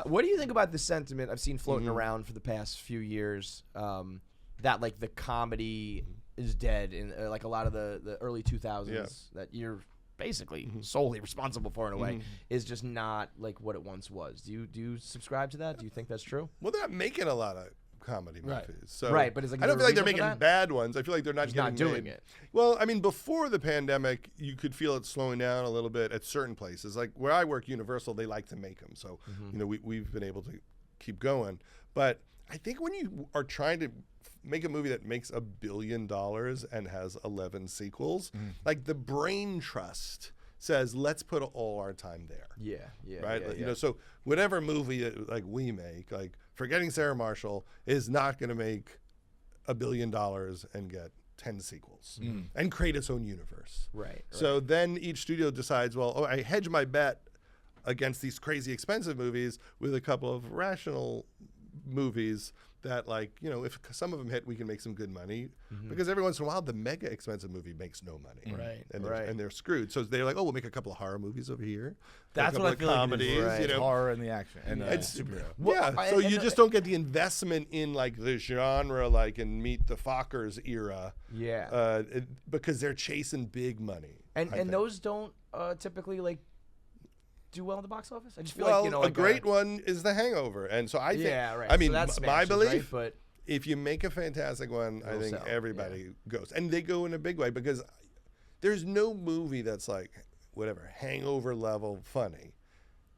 What do you think about the sentiment I've seen floating around for the past few years that like the comedy is dead in like a lot of the early 2000s that you're basically solely responsible for in a way is just not like what it once was. Do you subscribe to that? Do you think that's true? Well, they're not making a lot of comedy movies. So but it's like I don't feel like they're reason for making that? bad ones. I feel like they're not Just getting not doing made. it. Well, I mean, before the pandemic, you could feel it slowing down a little bit at certain places. Like where I work, Universal, they like to make them. So, you know, we've been able to keep going. But I think when you are trying to make a movie that makes $1 billion and has 11 sequels, like the brain trust says, let's put all our time there. Right? You know, so whatever movie that, like we make, like Forgetting Sarah Marshall is not going to make $1 billion and get 10 sequels and create its own universe. Right. So then each studio decides, well, I hedge my bet against these crazy expensive movies with a couple of rational movies that, like, you know, if some of them hit, we can make some good money because every once in a while the mega expensive movie makes no money, and they're screwed. So they're like, oh, we'll make a couple of horror movies over here. That's what I feel comedies, like it is, you know, horror and the action and it's superhero. so you just don't get the investment in like the genre, like in Meet the Fockers era, because they're chasing big money. And those don't typically like do well in the box office. I just feel well, like, you know, like a great one is The Hangover, and so I think, I mean, so that my smashes, belief, right? But if you make a fantastic one, I think sell. everybody goes, and they go in a big way because there's no movie that's like whatever Hangover level funny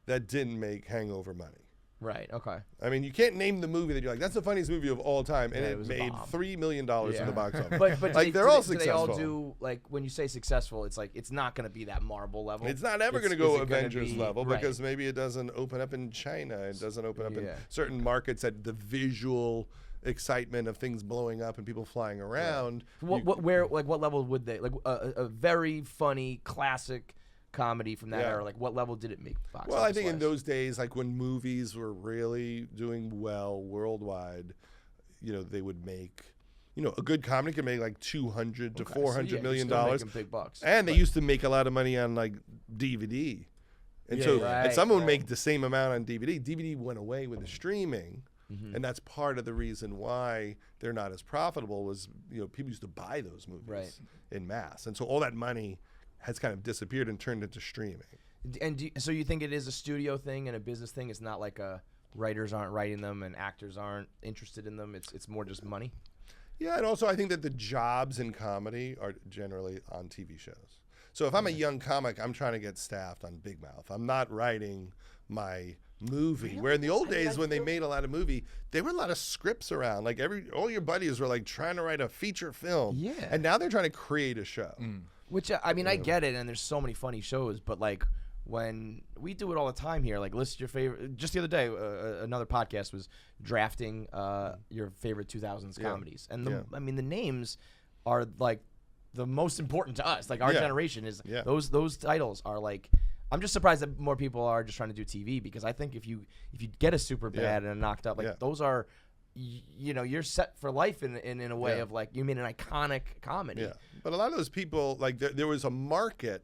that didn't make Hangover money. right, okay. I mean, you can't name the movie that you're like, that's the funniest movie of all time, and Yeah, it it was a made bomb. $3 million in the box office. But like they're all do they successful. all do, like, when you say successful, it's like it's not going to be that Marvel level. It's not ever going to Is go it gonna Avengers be- level right. because maybe it doesn't open up in China. It doesn't open up in Yeah. certain markets that the visual excitement of things blowing up and people flying around. What level would they, like, a very funny classic comedy from that era, like what level did it make box Well, I office think in wise? those days, like when movies were really doing well worldwide, you know, they would make, you know, a good comedy could make like $200 to $400 million dollars. Big bucks. And they used to make a lot of money on like DVD. And and someone would make the same amount on DVD. DVD went away with the streaming. And that's part of the reason why they're not as profitable was, you know, people used to buy those movies in mass. And so all that money has kind of disappeared and turned into streaming. And so you think it is a studio thing and a business thing? It's not like writers aren't writing them and actors aren't interested in them. It's more just money. Yeah, and also I think that the jobs in comedy are generally on TV shows. So if I'm a young comic, I'm trying to get staffed on Big Mouth. I'm not writing my movie. Really? Where in the old days when they made a lot of movie, there were a lot of scripts around. Like all your buddies were like trying to write a feature film. Yeah. And now they're trying to create a show. Which, I mean, I get it, and there's so many funny shows, but, like, when we do it all the time here, like, list your favorite. Just the other day, another podcast was drafting your favorite 2000s comedies. And, I mean, the names are, like, the most important to us. Like, our generation is, those titles are, like, I'm just surprised that more people are just trying to do TV, because I think if you get a super bad and a knocked up, like, those are, you know, you're set for life in a way of, like, you made an iconic comedy. Yeah. But a lot of those people, like there was a market,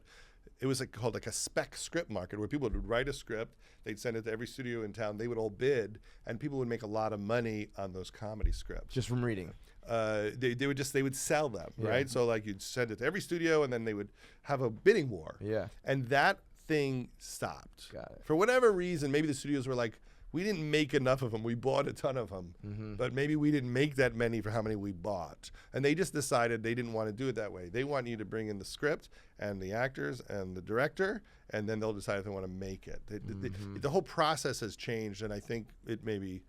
it was like called like a spec script market where people would write a script, they'd send it to every studio in town, they would all bid, and people would make a lot of money on those comedy scripts. Just from reading. They would sell them, right? So like you'd send it to every studio and then they would have a bidding war. Yeah. And that thing stopped. Got it. For whatever reason, maybe the studios were like, we didn't make enough of them. We bought a ton of them, but maybe we didn't make that many for how many we bought. And they just decided they didn't want to do it that way. They want you to bring in the script and the actors and the director, and then they'll decide if they want to make it. The whole process has changed, and I think it maybe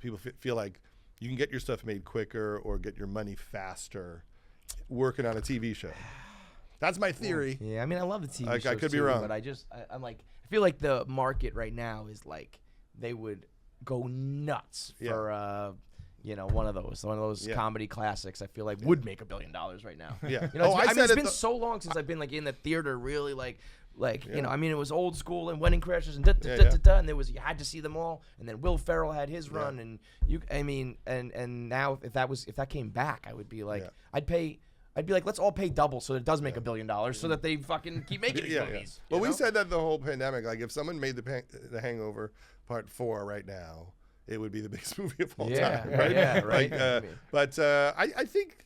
people feel like you can get your stuff made quicker or get your money faster working on a TV show. That's my theory. Yeah, I mean, I love the TV shows I could be too, wrong. but I'm like, I feel like the market right now is like, they would go nuts for you know, one of those comedy classics. I feel like would make $1 billion right now. Yeah. You know, it's been so long since I've been like in the theater, really like you know. I mean, it was old school and Wedding Crashers and and there was, you had to see them all. And then Will Ferrell had his run, and and now if that came back, I would be like, I'd be like, let's all pay double so that it does make $1 billion, so that they fucking keep making these movies. Well, we said that the whole pandemic, like if someone made the Hangover Part 4 right now, it would be the biggest movie of all Yeah, time, right? yeah, right. But I think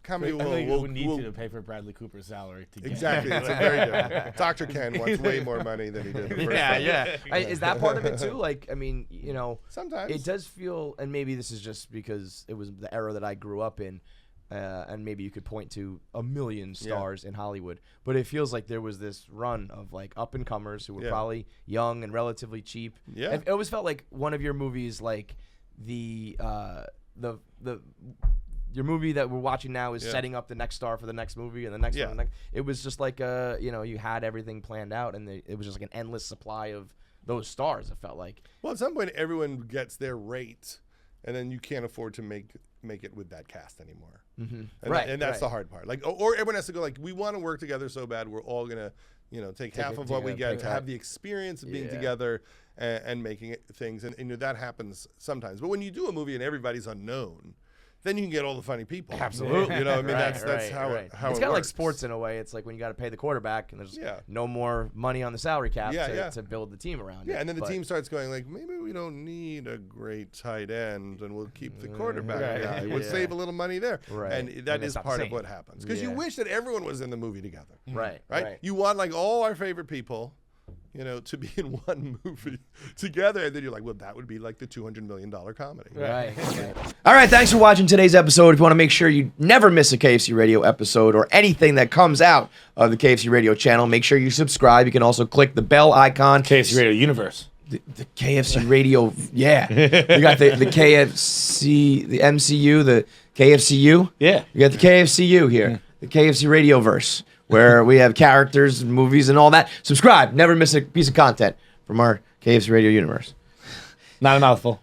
comedy will need you to pay for Bradley Cooper's salary to get exactly. It's a very different. Dr. Ken wants way more money than he did. The first time. Is that part of it too? Like, I mean, Sometimes it does feel, and maybe this is just because it was the era that I grew up in, and maybe you could point to a million stars in Hollywood, but it feels like there was this run of like up and comers who were probably young and relatively cheap. Yeah, it always felt like one of your movies, like your movie that we're watching now is setting up the next star for the next movie and the next one. It was just like you had everything planned out, and it was just like an endless supply of those stars. It felt like. Well, at some point, everyone gets their rate, and then you can't afford to make it with that cast anymore. Mm-hmm. And that's the hard part. Like, or everyone has to go like, we want to work together so bad, we're all gonna, take half of what we get to have the experience of being together and making things, and that happens sometimes. But when you do a movie and everybody's unknown, then you can get all the funny people. Absolutely. That's how it's it kind of works. like sports in a way. It's like when you got to pay the quarterback and there's no more money on the salary cap to build the team around. And then the team starts going like, maybe we don't need a great tight end, and we'll keep the quarterback guy. We'll save a little money there. And that is part of what happens, because you wish that everyone was in the movie together. Right. You want like all our favorite people, to be in one movie together, and then you're like, well, that would be like the $200 million comedy. Right. All right, thanks for watching today's episode. If you want to make sure you never miss a KFC Radio episode or anything that comes out of the KFC Radio channel, make sure you subscribe. You can also click the bell icon. KFC Radio Universe. The KFC Radio, We got the KFC, the MCU, the KFCU. Yeah. You got the KFCU here, the KFC Radio verse, where we have characters and movies and all that. Subscribe. Never miss a piece of content from our KFC Radio universe. Not a mouthful.